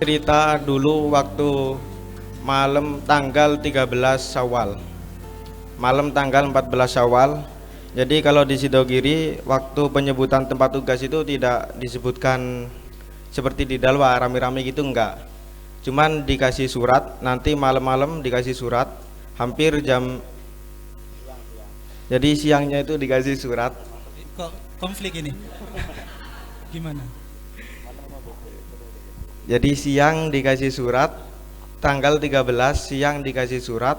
cerita dulu waktu malam tanggal 13 Syawal. Malam tanggal 14 Syawal. Jadi kalau di Sidogiri waktu penyebutan tempat tugas itu tidak disebutkan seperti di Dalwa rame-rame gitu, enggak. Cuman dikasih surat, nanti malam-malam dikasih surat hampir jam, jadi siangnya itu dikasih surat. Kok konflik ini? Gimana? Jadi siang dikasih surat, tanggal 13 siang dikasih surat,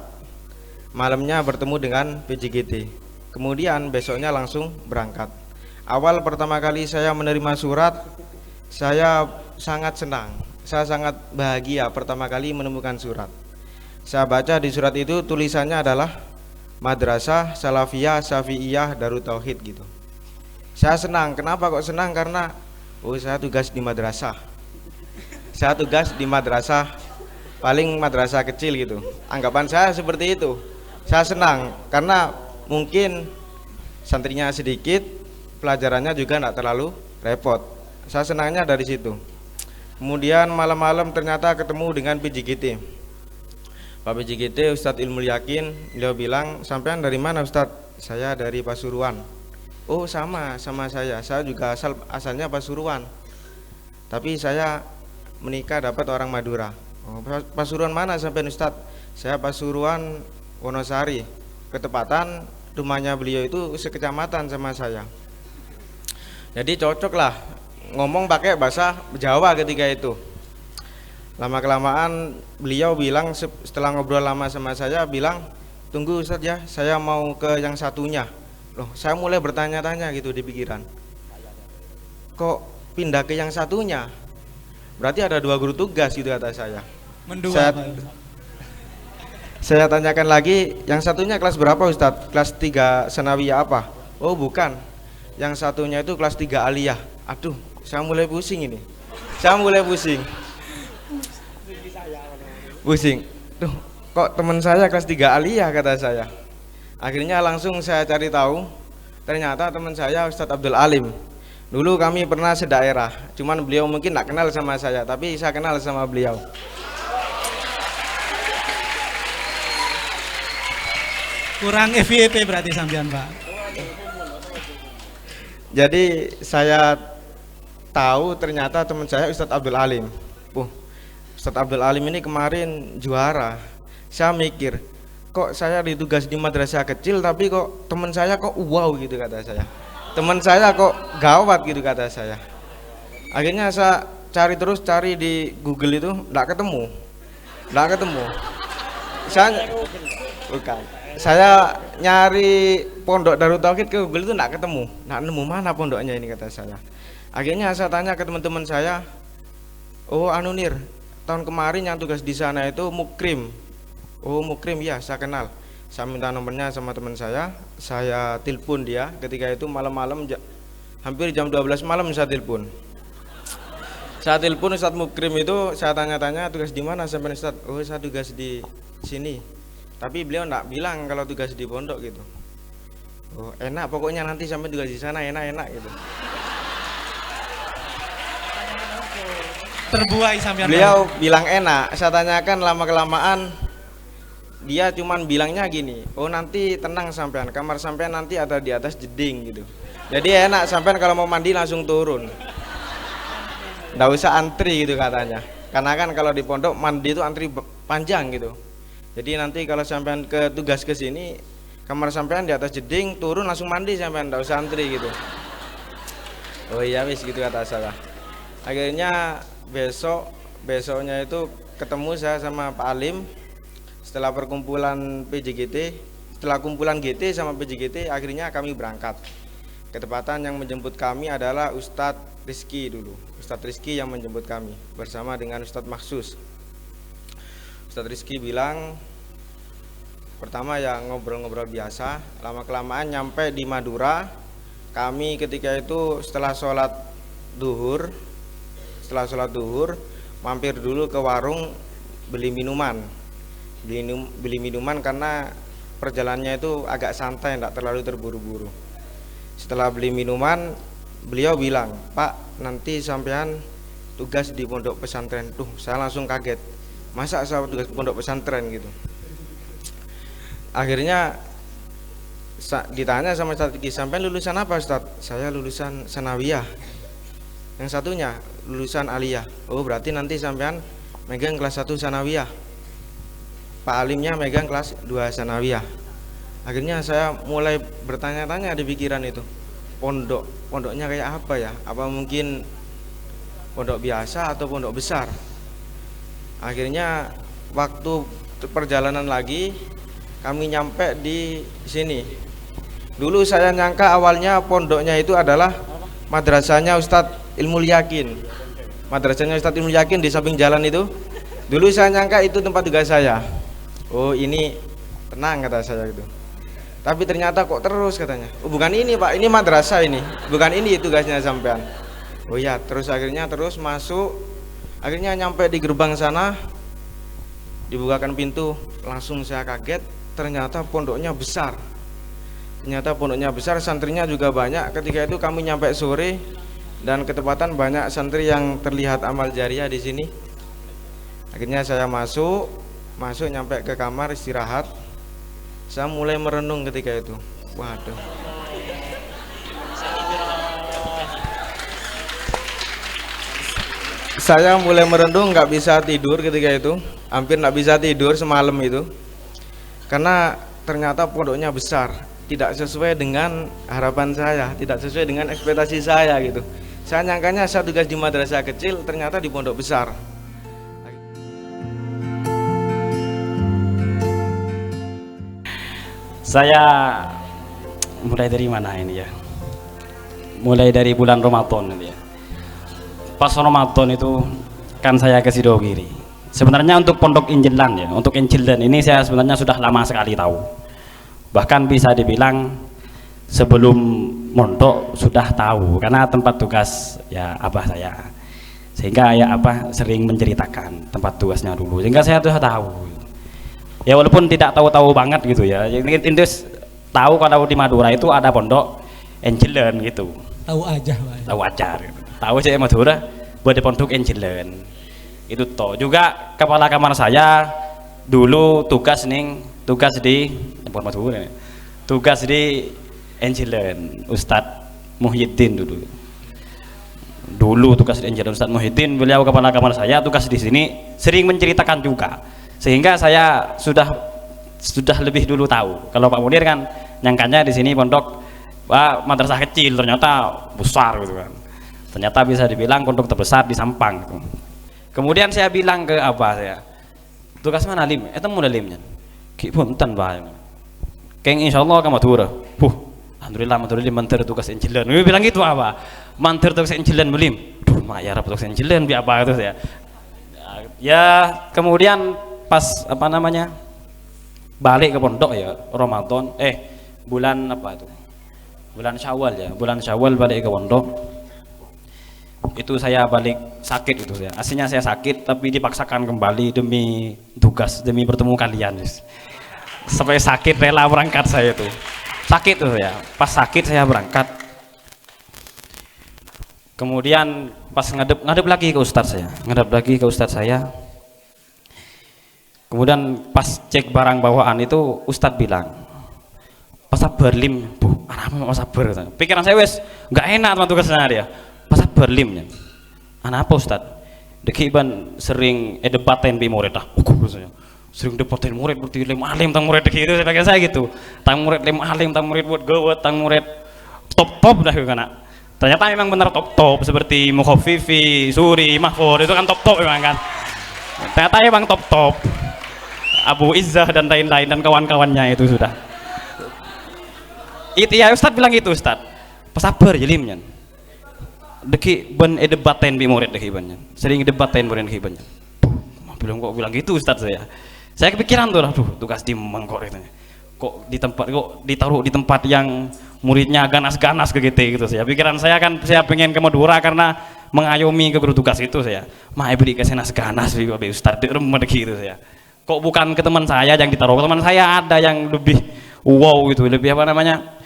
malamnya bertemu dengan PJGT. Kemudian besoknya langsung berangkat. Awal pertama kali saya menerima surat, saya sangat senang. Saya sangat bahagia pertama kali menemukan surat. Saya baca di surat itu tulisannya adalah Madrasah Salafiyah Syafi'iyah Darut Tauhid gitu. Saya senang. Kenapa kok senang? Karena saya tugas di madrasah. Saya tugas di madrasah, paling madrasah kecil gitu. Anggapan saya seperti itu. Saya senang karena mungkin santrinya sedikit, pelajarannya juga tidak terlalu repot. Saya senangnya dari situ. Kemudian malam-malam ternyata ketemu dengan PJGT. Pak PJGT Ustadz Ilmul Yakin, beliau bilang, "Sampean dari mana Ustadz?" "Saya dari Pasuruan." "Oh sama saya juga asalnya Pasuruan. Tapi saya menikah dapat orang Madura." "Oh, Pasuruan mana sampean Ustadz?" "Saya Pasuruan Wonosari." Ketepatan rumahnya beliau itu sekecamatan sama saya. Jadi cocok lah ngomong pakai bahasa Jawa ketika itu. Lama kelamaan beliau bilang, setelah ngobrol lama sama saya, bilang, "Tunggu Ustadz ya, saya mau ke yang satunya." Loh, saya mulai bertanya-tanya gitu di pikiran, kok pindah ke yang satunya? Berarti ada 2 guru tugas gitu kata saya. Mendua. Saya tanyakan lagi, "Yang satunya kelas berapa Ustadz?" "Kelas 3 Sanawiyah apa?" "Oh bukan, yang satunya itu kelas 3 Aliyah." Aduh, saya mulai pusing ini. Saya mulai pusing. Tuh, kok teman saya kelas 3 Aliyah kata saya. Akhirnya langsung saya cari tahu, ternyata teman saya Ustadz Abdul Alim. Dulu kami pernah sedaerah, cuman beliau mungkin tak kenal sama saya, tapi saya kenal sama beliau. Kurang FYP berarti sampean, Pak. Jadi saya tahu ternyata teman saya Ustadz Abdul Alim. Ustadz Abdul Alim ini kemarin juara. Saya mikir, kok saya ditugas di madrasah kecil tapi kok teman saya kok wow gitu kata saya. Teman saya kok gawat gitu kata saya. Akhirnya saya cari di Google itu, enggak ketemu. Saya nyari pondok Darut Tauhid ke Google itu enggak ketemu. Enggak nemu mana pondoknya ini kata saya. Akhirnya saya tanya ke teman-teman saya, "Oh anu Nir, tahun kemarin yang tugas di sana itu Mukrim." "Oh Mukrim ya, saya kenal." Saya minta nomornya sama teman saya telepon dia. Ketika itu malam-malam, hampir jam 12 malam saya telepon. Saya telepon Ustadz Mukrim itu, saya tanya-tanya, "Tugas di mana sampai Ustadz?" "Oh saya tugas di sini." Tapi beliau enggak bilang kalau tugas di pondok gitu. "Oh enak, pokoknya nanti sampai tugas di sana enak-enak gitu." Terbuai sampean. Beliau bilang enak. Saya tanyakan lama kelamaan, dia cuman bilangnya gini, "Oh nanti tenang sampean, kamar sampean nanti ada di atas jeding gitu. Jadi enak sampean kalau mau mandi langsung turun. Nggak usah antri gitu katanya. Karena kan kalau di pondok mandi itu antri panjang gitu. Jadi nanti kalau sampean ke tugas ke sini, kamar sampean di atas jeding, turun langsung mandi sampean, nggak usah antri gitu." "Oh iya wis," gitu kata saya. Akhirnya besoknya itu ketemu saya sama Pak Alim. Setelah perkumpulan PJGT, setelah kumpulan GT sama PJGT, akhirnya kami berangkat. Ketepatan yang menjemput kami adalah Ustadz Rizky dulu. Ustadz Rizky yang menjemput kami bersama dengan Ustadz Maksus. Ustadz Rizky bilang, pertama ya ngobrol-ngobrol biasa. Lama kelamaan nyampe di Madura. Kami ketika itu setelah sholat duhur mampir dulu ke warung beli minuman karena perjalanannya itu agak santai, tidak terlalu terburu-buru. Setelah beli minuman, beliau bilang, "Pak, nanti sampean tugas di pondok pesantren. Tuh, saya langsung kaget. Masa saya tugas pondok pesantren gitu. Akhirnya ditanya sama Ustadz Fikri, sampai lulusan apa Ustadz? Saya lulusan sanawiyah. Yang satunya lulusan aliyah. Oh, berarti nanti sampean megang kelas 1 sanawiyah. Pak alimnya megang kelas 2 sanawiyah. Akhirnya saya mulai bertanya-tanya di pikiran itu. Pondoknya kayak apa ya? Apa mungkin pondok biasa atau pondok besar? Akhirnya waktu perjalanan lagi kami nyampe di sini. Dulu saya nyangka awalnya pondoknya itu adalah madrasahnya Ustadz Ilmul Yakin. Madrasahnya Ustadz Ilmul Yakin di samping jalan itu. Dulu saya nyangka itu tempat tugas saya. Oh, ini tenang kata saya gitu. Tapi ternyata kok terus katanya. Oh, bukan ini Pak, ini madrasah ini. Bukan ini tugasnya sampean. Oh ya, terus akhirnya terus masuk. Akhirnya nyampe di gerbang sana. Dibukakan pintu, langsung saya kaget. Ternyata pondoknya besar. Ternyata pondoknya besar, santrinya juga banyak. Ketika itu kami nyampe sore dan ketepatan banyak santri yang terlihat amal jariah di sini. Akhirnya saya masuk nyampe ke kamar istirahat. Saya mulai merenung ketika itu. Waduh. Saya mulai merenung, nggak bisa tidur ketika itu. Hampir nggak bisa tidur semalam itu. Karena ternyata pondoknya besar, tidak sesuai dengan harapan saya, tidak sesuai dengan ekspektasi saya gitu. Saya nyangkanya saya tugas di madrasah kecil, ternyata di pondok besar. Saya mulai dari mana ini ya? Mulai dari bulan Ramadan ini ya. Pas Ramadan itu kan saya ke Sidogiri. Sebenarnya untuk pondok Injilan ya, untuk Injilan ini saya sebenarnya sudah lama sekali tahu. Bahkan bisa dibilang sebelum mondok sudah tahu karena tempat tugas ya abah saya. Sehingga ya abah sering menceritakan tempat tugasnya dulu. Sehingga saya sudah tahu. Ya walaupun tidak tahu-tahu banget gitu ya. Jadi tahu kalau di Madura itu ada pondok Injilan gitu. Tahu aja Pak. Tahu aja gitu. Tahu saya Madura buat di pondok Injilan. Itu toh juga kepala kamar saya dulu tugas di Madura. Tugas di Injilan Ustadz Muhyiddin dulu tugas di Injilan Ustadz Muhyiddin, beliau kepala kamar saya tugas di sini, sering menceritakan juga, sehingga saya sudah lebih dulu tahu. Kalau Pak Munir kan nyangkanya di sini pondok madrasah kecil, ternyata besar gitu kan. Ternyata bisa dibilang pondok terbesar di Sampang gitu. Kemudian saya bilang ke abah saya, tugas mana lim? Itu mulai limnya. Ki punten Pak. Keng insyaallah ka Madura. Alhamdulillah Madura di manter tugas Injilan. Dia bilang gitu apa? Manter tugas Injilan belim. Duh, mak ya tugas Injilan bi apa itu ya. Ya, kemudian pas apa namanya? Balik ke pondok ya, Ramadan. Bulan apa itu? Bulan Syawal ya. Bulan Syawal balik ke pondok. Itu saya balik sakit itu ya. Aslinya saya sakit tapi dipaksakan kembali demi tugas, demi bertemu kalian. Sampai sakit rela berangkat saya itu. Sakit tuh ya. Pas sakit saya berangkat. Kemudian pas ngadep lagi ke ustadz saya. Kemudian pas cek barang bawaan itu ustadz bilang, "Pas sabar lim, Bu, anak mau sabar." Pikiran saya wes nggak enak sama tugasnya dia. Pas sabar lim, anak apa ustadz? Dekiban sering debaten bi murid dah. Sering debaten murid berarti lim alim tang murid gitu, saya pikir saya gitu. Tang murid lim alim, tang murid buat gawat, tang murid top dah gitu kan. Ternyata memang benar top seperti Mukhofifi, Suri, Mahfud itu kan top memang kan. Ternyata memang top. Abu Izzah dan lain-lain dan kawan-kawannya itu sudah. Itu ya Ustadz bilang gitu Ustadz. Pesabar jelimnya. Deki ben debaten bi murid deki bannya. Sering debaten murid deki bannya. Belum kok bilang gitu Ustadz saya. Saya kepikiran tuh, tugas di mangkok itu. Kok ditaruh di tempat yang muridnya ganas-ganas gitu saya. Pikiran saya kan saya pengen ke Madura karena mengayomi ke bertugas itu saya. Mah beri ke sana ganas bi Ustadz di rumah gitu saya. Kok bukan ke teman saya yang ditaruh, ke teman saya ada yang lebih wow gitu, lebih apa namanya?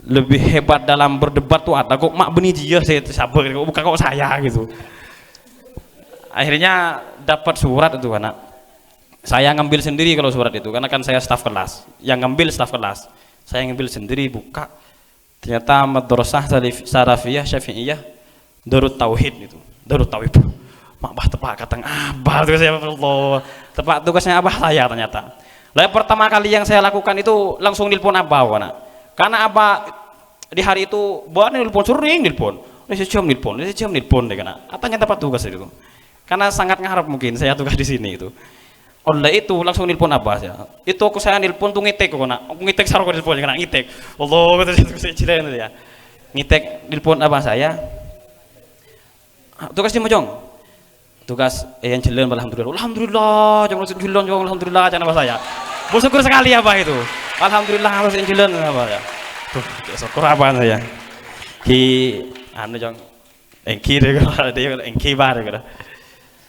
Lebih hebat dalam berdebat tuh ada kok mak beni dia saya sabar kok bukan kok saya gitu. Akhirnya dapat surat itu anak. Saya ngambil sendiri kalau surat itu karena kan saya staf kelas. Yang ngambil staf kelas. Saya ngambil sendiri buka. Ternyata Madrasah Salafiyah Syafi'iyah Darut Tauhid itu. Darut Tauhid. Mak bah tepak katang abah tuh saya Allah. Tepak tugasnya abah saya ternyata. Lah pertama kali yang saya lakukan itu langsung nelpon abah anak. Karena abah di hari itu buat nelpon sering nelpon. Ini jam nelpon deh karena. Atanya dapat tugas itu. Karena sangat ngarep mungkin saya tugas di sini itu. Oleh itu langsung nelpon abah saya. Itu aku saya nelpon tuh ngitek kok nak. Aku ngitek sarung nelpon karena ngitek. Allah kata saya cilen ya. Ngitek nelpon abah saya. Tugas di Mojong. Tugas yang jalan alhamdulillah jalan alhamdulillah jangan abah saya. Bersyukur sekali abah itu. Alhamdulillah harus yang jalan abah ya. Tuh, syukur abah saya. Ki anu jong engki deh dia engki bar gitu.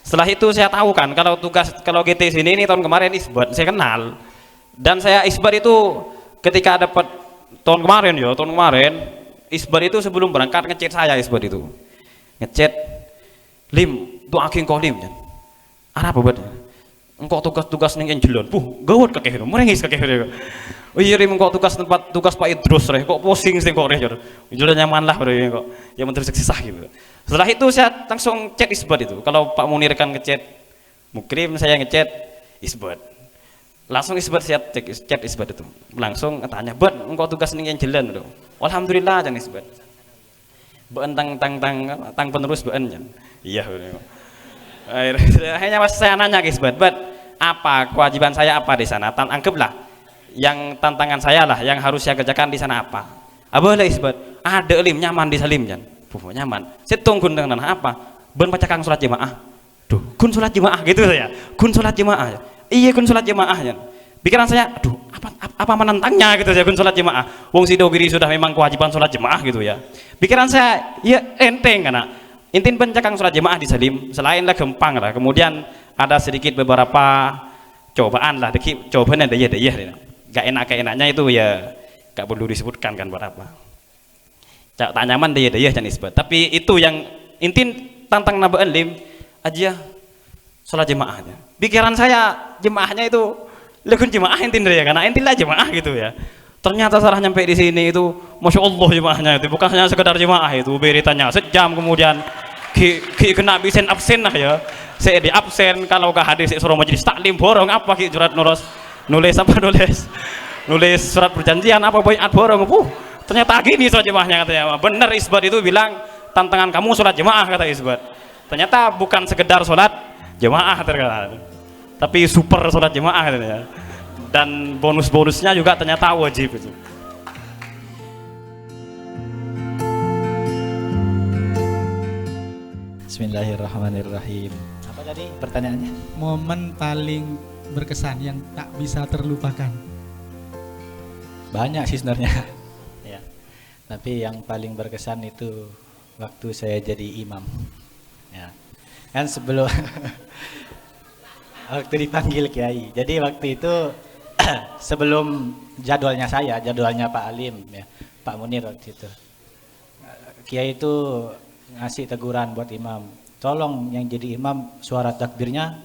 Setelah itu saya tahu kan kalau GT sini ini tahun kemarin isbat saya kenal dan saya isbat itu ketika dapat tahun kemarin isbat itu sebelum berangkat ngechat saya isbat itu ngechat lim doakin kau lim ada apa buat engkau tugas ning Angelon gawat kakek itu merengis kakek itu oh iya rim engkau tugas Pak Idrus kok pusing sih kok reh udah nyaman lah kok yang menteri sisah gitu. Setelah itu saya langsung chat isbat itu. Kalau Pak Munir kan ngechat Mukrim, saya ngechat isbat. Langsung isbat saya chat isbat itu. Langsung tanya, "Bat, engkau tugas ning yang jalan lho." Alhamdulillah jan isbat. Beun tang penerus beun jan. Iya. Akhirnya pas saya nanya ke isbat, "Bat, apa kewajiban saya apa di sana?" Anggaplah yang tantangan saya lah yang harus saya kerjakan di sana apa. Boleh isbat. Ada lim nyaman di salim jan. Nyaman. Saya tunggu dengan apa? Ben bacakan sholat jemaah. Duh, kun sholat jemaah gitu saya. Kun sholat jemaah. Iya kun sholat jemaah ya. Pikiran saya, aduh, apa menentangnya gitu saya kun sholat jemaah. Wong Sidogiri sudah memang kewajiban sholat jemaah gitu ya. Pikiran saya, ya enteng karena intin pencakang sholat jemaah di salim. Selain lah gampang lah. Kemudian ada sedikit beberapa cobaan lah. Cobaannya daya. Gak enaknya itu ya gak perlu disebutkan kan buat apa. Tak nyaman dia jangan isbat. Tapi itu yang intin tantang nabaan lim aja sholat jemaahnya. Pikiran saya jemaahnya itu lekun jemaah intin dia karena intin lah jemaah gitu ya. Ternyata salah nyampe di sini itu masya Allah jemaahnya itu bukan hanya sekedar jemaah itu beritanya sejam kemudian kena absen lah ya. Saya di absen kalau gak hadir suruh majelis taklim borong apa ki jurat nulis surat perjanjian apa bayat borong ternyata gini sholat jemaahnya katanya. Benar isbat itu bilang tantangan kamu sholat jemaah kata isbat. Ternyata bukan sekedar sholat jemaah terkata, tapi super sholat jemaah katanya. Dan bonus-bonusnya juga ternyata wajib itu. Bismillahirrahmanirrahim. Apa tadi pertanyaannya? Momen paling berkesan yang tak bisa terlupakan. Banyak sih sebenarnya. Ya. Tapi yang paling berkesan itu waktu saya jadi imam. Ya. Kan sebelum waktu dipanggil kiai. Jadi waktu itu sebelum jadwalnya Pak Alim ya, Pak Munir waktu itu. Kiai itu ngasih teguran buat imam. Tolong yang jadi imam suara takbirnya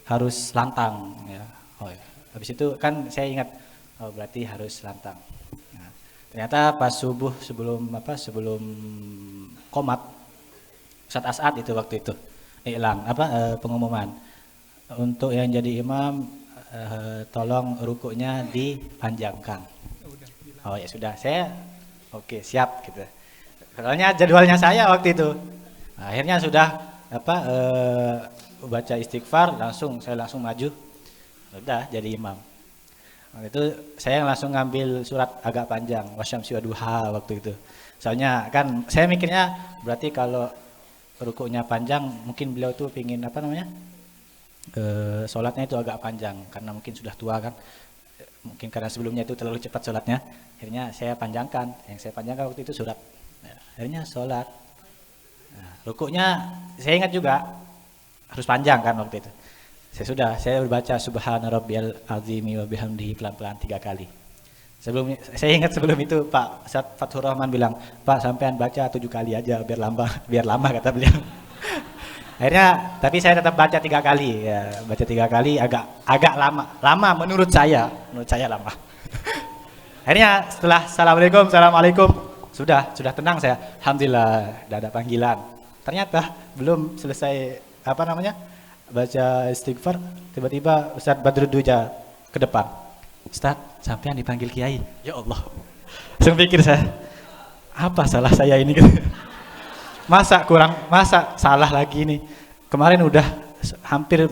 harus lantang ya. Oh ya. Habis itu kan saya ingat oh berarti harus lantang. Nah, ternyata pas subuh sebelum qomat Ustadz As'ad itu waktu itu pengumuman untuk yang jadi imam tolong rukuknya dipanjangkan. Oh ya sudah saya oke siap gitu. Soalnya jadwalnya saya waktu itu. Nah, akhirnya sudah baca istighfar saya langsung maju. Udah jadi imam. Itu saya langsung ngambil surat agak panjang wasyamsi waduha waktu itu. Soalnya kan saya mikirnya berarti kalau rukuknya panjang mungkin beliau tuh pingin sholatnya itu agak panjang karena mungkin sudah tua kan. Mungkin karena sebelumnya itu terlalu cepat sholatnya. Akhirnya saya panjangkan. Yang saya panjangkan waktu itu surat. Nah, akhirnya sholat. Nah, rukuknya saya ingat juga harus panjang kan waktu itu. Saya berbaca subhana rabbiyal azimi wa bihamdihi pelan-pelan 3 kali. Saya ingat sebelum itu Pak Ustadz Fathur Rahman bilang, "Pak sampean baca 7 kali aja biar lama kata beliau." Akhirnya, tapi saya tetap baca 3 kali ya, baca 3 kali agak lama menurut saya lama. Akhirnya setelah assalamualaikum, sudah tenang saya, alhamdulillah, tidak ada panggilan. Ternyata belum selesai baca istighfar, tiba-tiba Ustadz Badrudduja ke depan. Ustadz, sampean dipanggil Kiai. Ya Allah, saya pikir saya, apa salah saya ini? Masa salah lagi nih. Kemarin udah hampir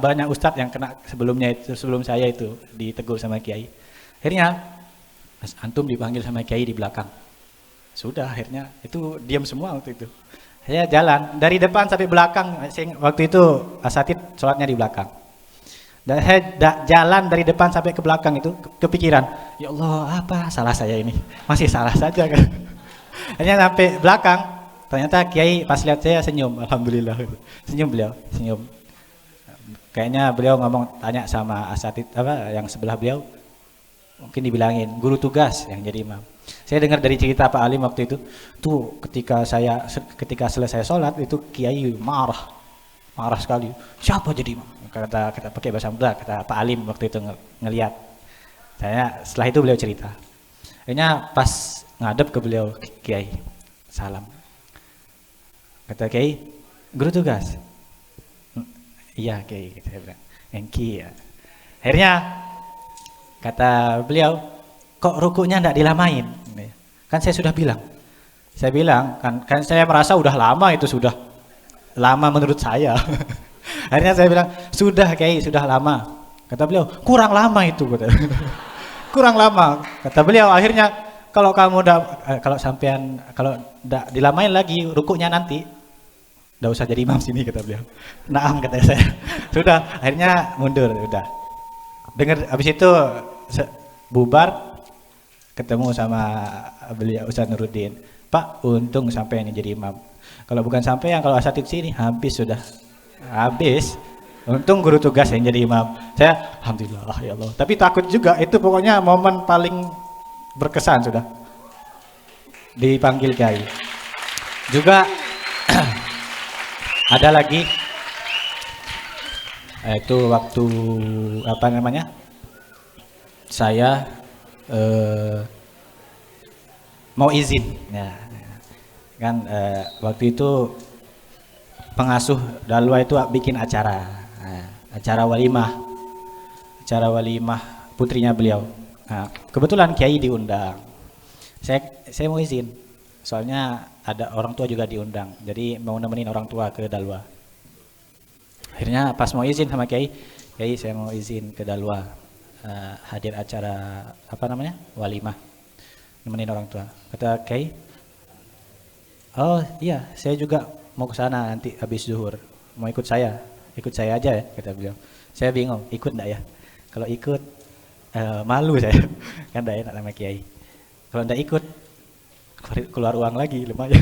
banyak ustadz yang kena sebelum saya itu ditegur sama Kiai. Akhirnya Mas antum dipanggil sama Kiai di belakang. Sudah, akhirnya itu diam semua waktu itu. Saya jalan dari depan sampai belakang. Waktu itu asatid sholatnya di belakang. Dan saya jalan dari depan sampai ke belakang itu kepikiran, ya Allah, apa salah saya ini? Masih salah saja kan. Akhirnya sampai belakang. Ternyata Kiai pas lihat saya senyum, alhamdulillah. Senyum beliau, senyum. Kayaknya beliau tanya sama asatid yang sebelah beliau. Mungkin dibilangin guru tugas yang jadi imam. Saya dengar dari cerita Pak Alim waktu itu, tuh ketika selesai sholat itu Kiai marah sekali. Siapa jadi imam? Kata pakai bahasa muda, kata Pak Alim waktu itu ngelihat. Setelah itu beliau cerita. Akhirnya pas ngadep ke beliau, Kiai, salam. Kata Kiai, guru tugas. Iya Kiai, saya bilang. Engki ya. Akhirnya kata beliau, kok rukuknya enggak dilamain? Kan saya sudah bilang. Saya bilang, kan saya merasa udah lama itu, sudah lama menurut saya. Akhirnya saya bilang, sudah Kiai, sudah lama. Kata beliau, kurang lama itu. Kurang lama. Kata beliau, akhirnya kalau enggak dilamain lagi rukuknya nanti, enggak usah jadi imam sini, kata beliau. Naam, kata saya. Sudah, akhirnya mundur, udah. Dengar habis itu bubar, ketemu sama beliau Ustaz Nuruddin. Pak, untung sampai ini jadi imam. Kalau bukan sampai kalau asatid sini habis sudah. Habis. Untung guru tugas yang jadi imam. Saya alhamdulillah ya Allah. Tapi takut juga, itu pokoknya momen paling berkesan sudah. Dipanggil Kiai. Juga ada lagi itu waktu saya mau izin ya kan, waktu itu pengasuh Dalwa itu bikin acara walimah putrinya beliau. Nah, kebetulan Kiai diundang. Saya mau izin, soalnya ada orang tua juga diundang, jadi mau nemenin orang tua ke Dalwa. Akhirnya pas mau izin sama Kiai, saya mau izin ke Dalwa, hadir acara walimah, nemenin orang tua. Kata Kiai, oh iya, saya juga mau ke sana nanti habis zuhur, mau ikut saya aja ya, kata beliau. Saya bingung, ikut enggak ya? Kalau ikut malu saya, kan enggak enak sama Kiai. Kalau enggak ikut keluar uang lagi lumayan.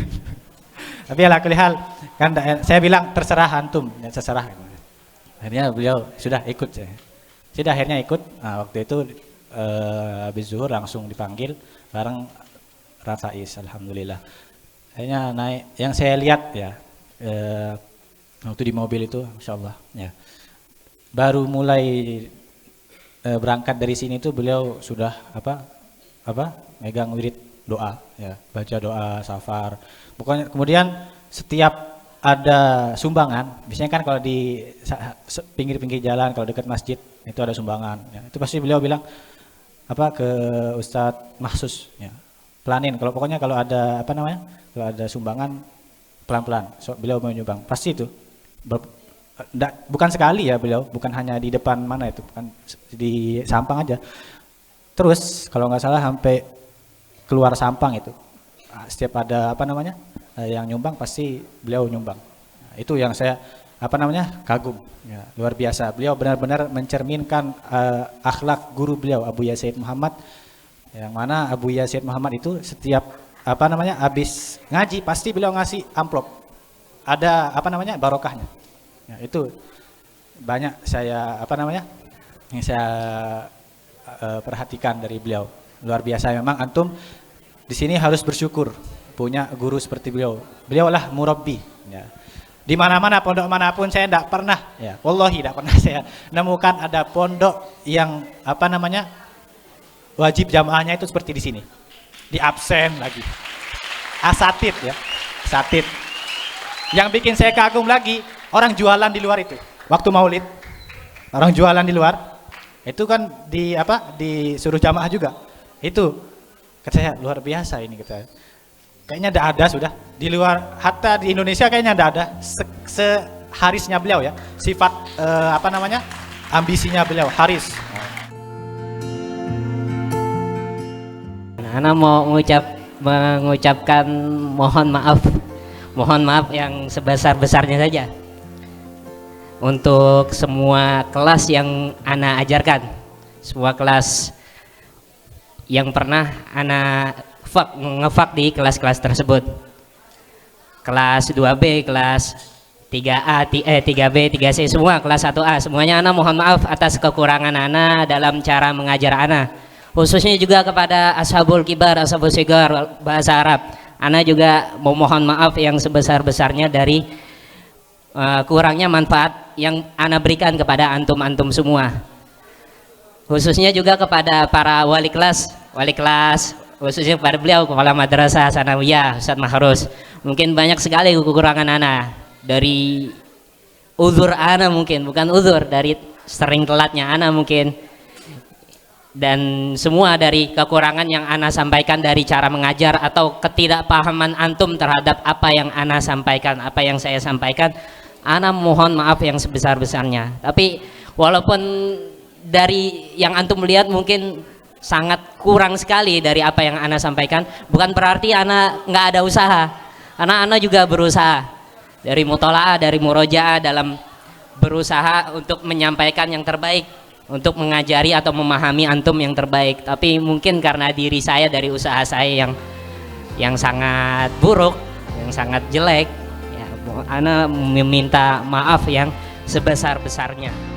Tapi alhamdulillah kan saya bilang terserah antum, ya terserah. Akhirnya beliau sudah ikut saya. Sudah akhirnya ikut. Nah, waktu itu habis zuhur langsung dipanggil bareng Rasais, alhamdulillah. Akhirnya naik, yang saya lihat ya waktu di mobil itu, insyaallah ya. Baru mulai berangkat dari sini tuh beliau sudah megang wirid doa ya, baca doa safar. Pokoknya kemudian setiap ada sumbangan, biasanya kan kalau di pinggir-pinggir jalan kalau dekat masjid itu ada sumbangan ya, itu pasti beliau bilang ke Ustadz Mahsus ya, pelanin kalau ada kalau ada sumbangan pelan-pelan, beliau mau nyumbang pasti itu. Bukan sekali ya beliau, bukan hanya di depan itu, bukan di Sampang aja. Terus kalau nggak salah sampai keluar Sampang itu, setiap ada yang nyumbang pasti beliau nyumbang. Nah, itu yang saya kagum ya, luar biasa. Beliau benar-benar mencerminkan akhlak guru beliau Abu Yazid Muhammad, yang mana Abu Yazid Muhammad itu setiap habis ngaji pasti beliau ngasih amplop, ada barokahnya ya, itu banyak saya yang saya perhatikan dari beliau. Luar biasa memang, antum di sini harus bersyukur punya guru seperti beliau. Beliau lah murabbi ya. Di mana-mana pondok manapun saya tidak pernah, ya, wallahi tidak pernah saya nemukan ada pondok yang apa namanya wajib jamaahnya itu seperti di sini, di absen lagi, asatid ya, asatid. Yang bikin saya kagum lagi, orang jualan di luar itu, waktu maulid, orang jualan di luar, itu kan di apa, disuruh jamaah juga, itu kata saya luar biasa ini kata. Kayaknya tidak ada sudah di luar, hatta di Indonesia kayaknya tidak ada seharisnya beliau ya, sifat apa namanya ambisinya beliau haris. Ana mau mengucapkan mohon maaf yang sebesar-besarnya saja untuk semua kelas yang Ana ajarkan, semua kelas yang pernah Ana ngefak di kelas-kelas tersebut, kelas 2B, kelas 3A, 3B, 3C, semua kelas 1A, semuanya Ana mohon maaf atas kekurangan Ana dalam cara mengajar Ana, khususnya juga kepada ashabul kibar, ashabul sigar bahasa Arab. Ana juga memohon maaf yang sebesar-besarnya dari kurangnya manfaat yang Ana berikan kepada antum-antum semua, khususnya juga kepada para wali kelas, khususnya kepada beliau, kepala madrasah sanawiyah Ustaz Mahrus. Mungkin banyak sekali kekurangan Ana, dari uzur Ana mungkin, bukan uzur, dari sering telatnya Ana mungkin, dan semua dari kekurangan yang Ana sampaikan dari cara mengajar atau ketidakpahaman antum terhadap apa yang Ana sampaikan, apa yang saya sampaikan. Ana mohon maaf yang sebesar-besarnya. Tapi walaupun dari yang antum lihat mungkin sangat kurang sekali dari apa yang Ana sampaikan, bukan berarti Ana nggak ada usaha. Karena Ana juga berusaha dari mutola'ah, dari murojaah, dalam berusaha untuk menyampaikan yang terbaik, untuk mengajari atau memahami antum yang terbaik. Tapi mungkin karena diri saya, dari usaha saya yang sangat buruk, yang sangat jelek, ya, Ana meminta maaf yang sebesar-besarnya.